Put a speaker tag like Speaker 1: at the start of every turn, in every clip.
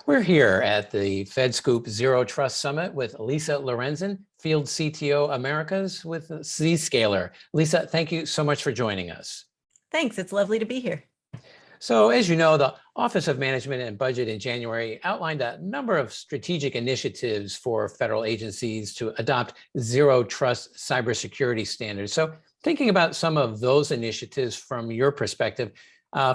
Speaker 1: We're here at the FedScoop Zero Trust Summit with Lisa Lorenzin, Field CTO Americas with Zscaler. Lisa, thank you so much for joining us.
Speaker 2: Thanks, it's lovely to be here.
Speaker 1: So as you know, the Office of Management and Budget in January outlined a number of strategic initiatives for federal agencies to adopt zero trust cybersecurity standards. So thinking about some of those initiatives from your perspective,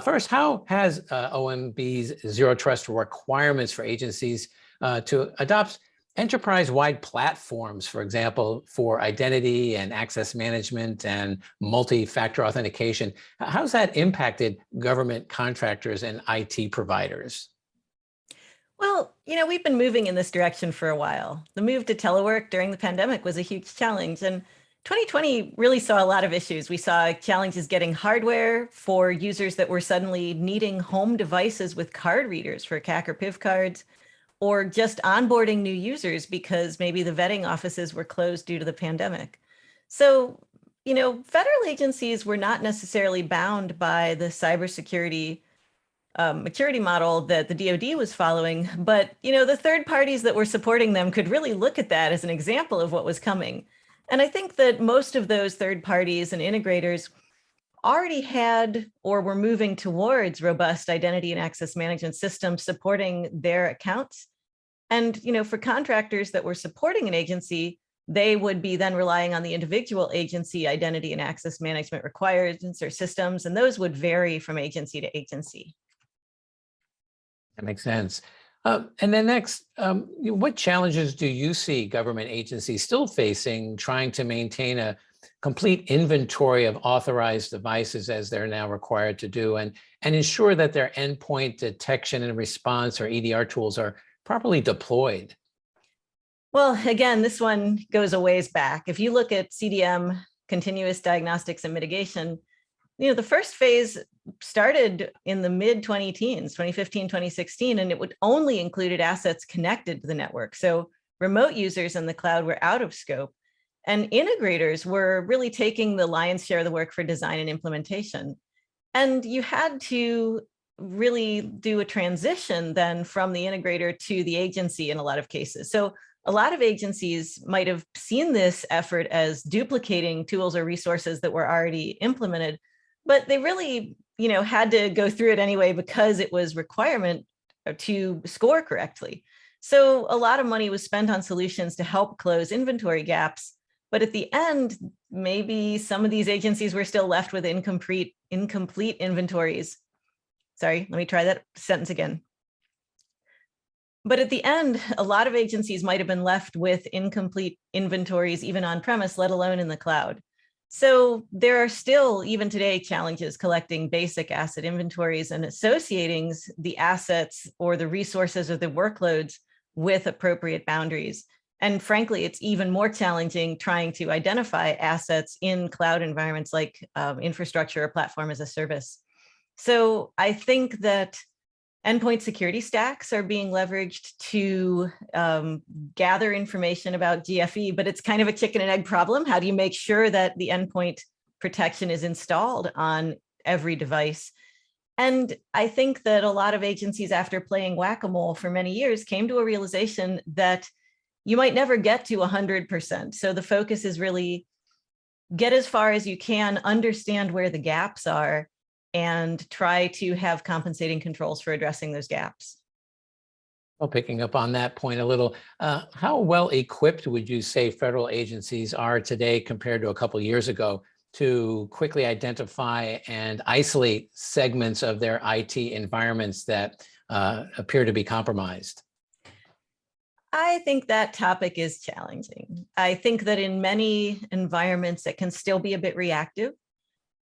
Speaker 1: first, how has OMB's zero trust requirements for agencies to adopt enterprise-wide platforms, for example, for identity and access management and multi-factor authentication, how's that impacted government contractors and IT providers?
Speaker 2: Well, we've been moving in this direction for a while. The move to telework during the pandemic was a huge challenge, and 2020 really saw a lot of issues. We saw challenges getting hardware for users that were suddenly needing home devices with card readers for CAC or PIV cards, or just onboarding new users because maybe the vetting offices were closed due to the pandemic. So, federal agencies were not necessarily bound by the cybersecurity maturity model that the DoD was following, but the third parties that were supporting them could really look at that as an example of what was coming. And I think that most of those third parties and integrators already had or were moving towards robust identity and access management systems supporting their accounts. And for contractors that were supporting an agency, they would be then relying on the individual agency identity and access management requirements or systems, and those would vary from agency to agency.
Speaker 1: That makes sense. And then next, what challenges do you see government agencies still facing trying to maintain a complete inventory of authorized devices as they're now required to do, and ensure that their endpoint detection and response or EDR tools are properly deployed?
Speaker 2: Well, again, this one goes a ways back. If you look at CDM, continuous diagnostics and mitigation, the first phase started in the mid 2010s, 2015, 2016, and it would only included assets connected to the network. So remote users in the cloud were out of scope, and integrators were really taking the lion's share of the work for design and implementation. And you had to really do a transition then from the integrator to the agency in a lot of cases. So a lot of agencies might have seen this effort as duplicating tools or resources that were already implemented, but they really, had to go through it anyway because it was requirement to score correctly. So a lot of money was spent on solutions to help close inventory gaps. But at the end, maybe some of these agencies were still left with incomplete inventories. Sorry, let me try that sentence again. But at the end, a lot of agencies might have been left with incomplete inventories, even on premise, let alone in the cloud. So there are still, even today, challenges collecting basic asset inventories and associating the assets or the resources or the workloads with appropriate boundaries. And frankly, it's even more challenging trying to identify assets in cloud environments like infrastructure or platform as a service. So I think that endpoint security stacks are being leveraged to gather information about GFE, but it's kind of a chicken and egg problem. How do you make sure that the endpoint protection is installed on every device? And I think that a lot of agencies, after playing whack-a-mole for many years, came to a realization that you might never get to 100%. So the focus is really get as far as you can, understand where the gaps are, and try to have compensating controls for addressing those gaps.
Speaker 1: Well, picking up on that point a little, how well equipped would you say federal agencies are today compared to a couple of years ago to quickly identify and isolate segments of their IT environments that appear to be compromised?
Speaker 2: I think that topic is challenging. I think that in many environments, it can still be a bit reactive.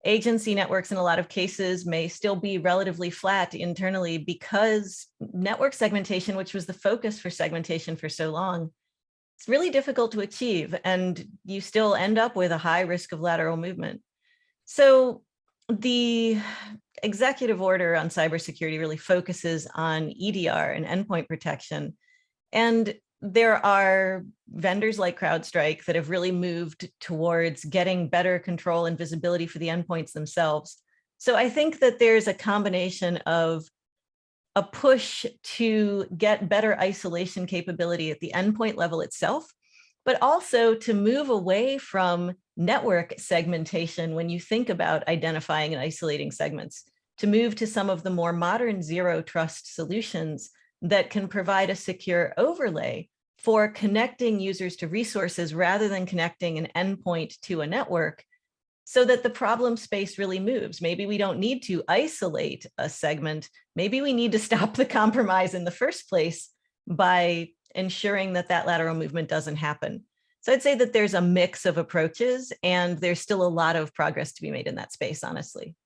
Speaker 2: Agency networks in a lot of cases may still be relatively flat internally because network segmentation, which was the focus for segmentation for so long, it's really difficult to achieve, and you still end up with a high risk of lateral movement. So the executive order on cybersecurity really focuses on EDR and endpoint protection. And there are vendors like CrowdStrike that have really moved towards getting better control and visibility for the endpoints themselves. So I think that there's a combination of a push to get better isolation capability at the endpoint level itself, but also to move away from network segmentation when you think about identifying and isolating segments, to move to some of the more modern zero trust solutions that can provide a secure overlay for connecting users to resources rather than connecting an endpoint to a network, so that the problem space really moves. Maybe we don't need to isolate a segment. Maybe we need to stop the compromise in the first place by ensuring that that lateral movement doesn't happen. So I'd say that there's a mix of approaches, and there's still a lot of progress to be made in that space, honestly.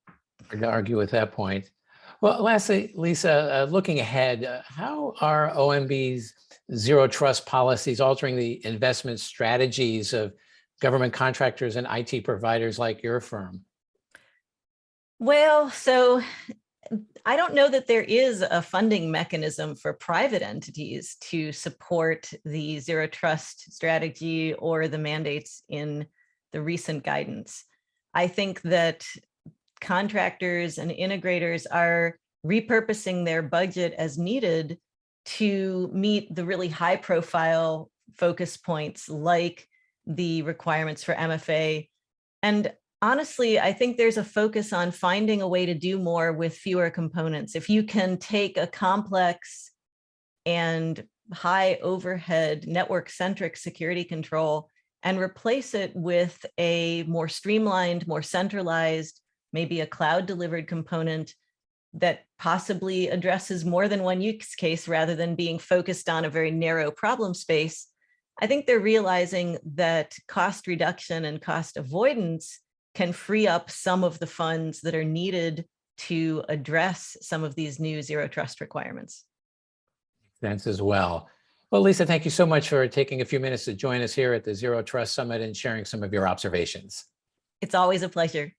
Speaker 1: Hard to argue with that point. Well, lastly, Lisa, looking ahead, how are OMB's zero trust policies altering the investment strategies of government contractors and IT providers like your firm?
Speaker 2: Well, so I don't know that there is a funding mechanism for private entities to support the zero trust strategy or the mandates in the recent guidance. I think that contractors and integrators are repurposing their budget as needed to meet the really high profile focus points like the requirements for MFA. And honestly, I think there's a focus on finding a way to do more with fewer components. If you can take a complex and high overhead network-centric security control and replace it with a more streamlined, more centralized, maybe a cloud-delivered component that possibly addresses more than one use case rather than being focused on a very narrow problem space, I think they're realizing that cost reduction and cost avoidance can free up some of the funds that are needed to address some of these new zero trust requirements.
Speaker 1: Thanks as well. Well, Lisa, thank you so much for taking a few minutes to join us here at the Zero Trust Summit and sharing some of your observations.
Speaker 2: It's always a pleasure.